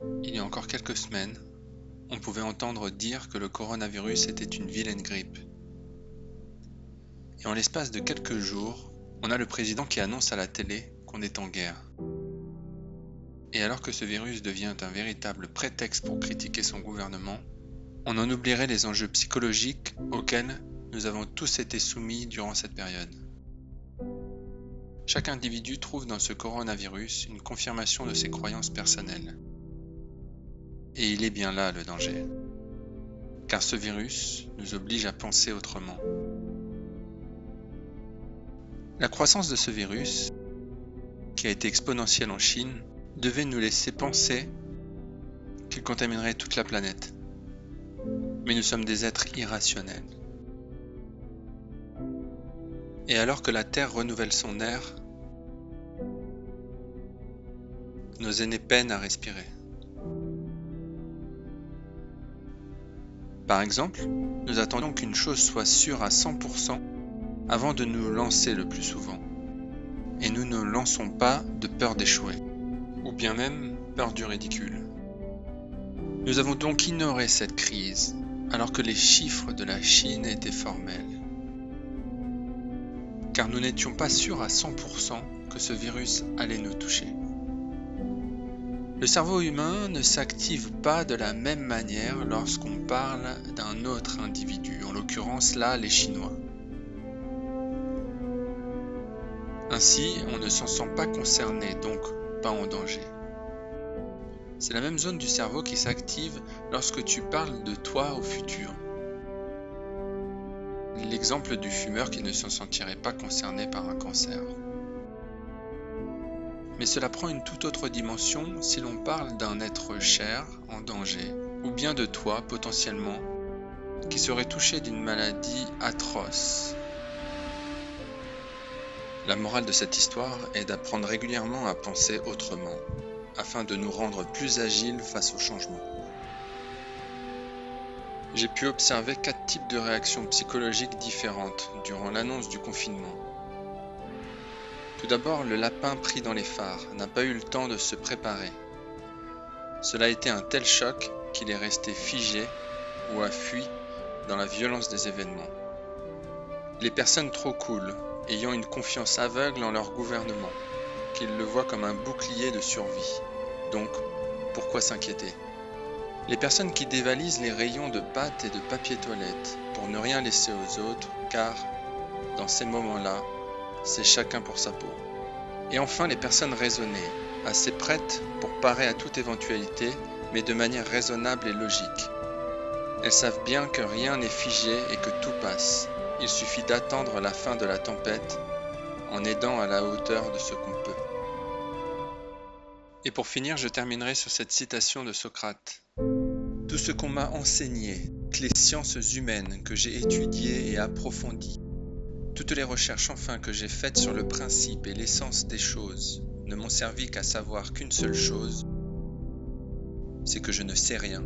Il y a encore quelques semaines, on pouvait entendre dire que le coronavirus était une vilaine grippe. Et en l'espace de quelques jours, on a le président qui annonce à la télé qu'on est en guerre. Et alors que ce virus devient un véritable prétexte pour critiquer son gouvernement, on en oublierait les enjeux psychologiques auxquels nous avons tous été soumis durant cette période. Chaque individu trouve dans ce coronavirus une confirmation de ses croyances personnelles. Et il est bien là le danger. Car ce virus nous oblige à penser autrement. La croissance de ce virus, qui a été exponentielle en Chine, devait nous laisser penser qu'il contaminerait toute la planète. Mais nous sommes des êtres irrationnels. Et alors que la Terre renouvelle son air, nos aînés peinent à respirer. Par exemple, nous attendons qu'une chose soit sûre à 100% avant de nous lancer le plus souvent. Et nous ne lançons pas de peur d'échouer, ou bien même peur du ridicule. Nous avons donc ignoré cette crise, alors que les chiffres de la Chine étaient formels. Car nous n'étions pas sûrs à 100% que ce virus allait nous toucher. Le cerveau humain ne s'active pas de la même manière lorsqu'on parle d'un autre individu, en l'occurrence là les Chinois. Ainsi, on ne s'en sent pas concerné, donc pas en danger. C'est la même zone du cerveau qui s'active lorsque tu parles de toi au futur. L'exemple du fumeur qui ne se sentirait pas concerné par un cancer. Mais cela prend une toute autre dimension si l'on parle d'un être cher en danger, ou bien de toi potentiellement, qui serait touché d'une maladie atroce. La morale de cette histoire est d'apprendre régulièrement à penser autrement, afin de nous rendre plus agiles face au changement. J'ai pu observer 4 types de réactions psychologiques différentes durant l'annonce du confinement. Tout d'abord, le lapin pris dans les phares n'a pas eu le temps de se préparer. Cela a été un tel choc qu'il est resté figé ou a fui dans la violence des événements. Les personnes trop cool, ayant une confiance aveugle en leur gouvernement, qu'ils le voient comme un bouclier de survie. Donc, pourquoi s'inquiéter ? Les personnes qui dévalisent les rayons de pâtes et de papier toilette pour ne rien laisser aux autres, car, dans ces moments-là, c'est chacun pour sa peau. Et enfin, les personnes raisonnées, assez prêtes pour parer à toute éventualité, mais de manière raisonnable et logique. Elles savent bien que rien n'est figé et que tout passe. Il suffit d'attendre la fin de la tempête en aidant à la hauteur de ce qu'on peut. Et pour finir, je terminerai sur cette citation de Socrate. Tout ce qu'on m'a enseigné, toutes les sciences humaines que j'ai étudiées et approfondies, toutes les recherches enfin que j'ai faites sur le principe et l'essence des choses ne m'ont servi qu'à savoir qu'une seule chose, c'est que je ne sais rien.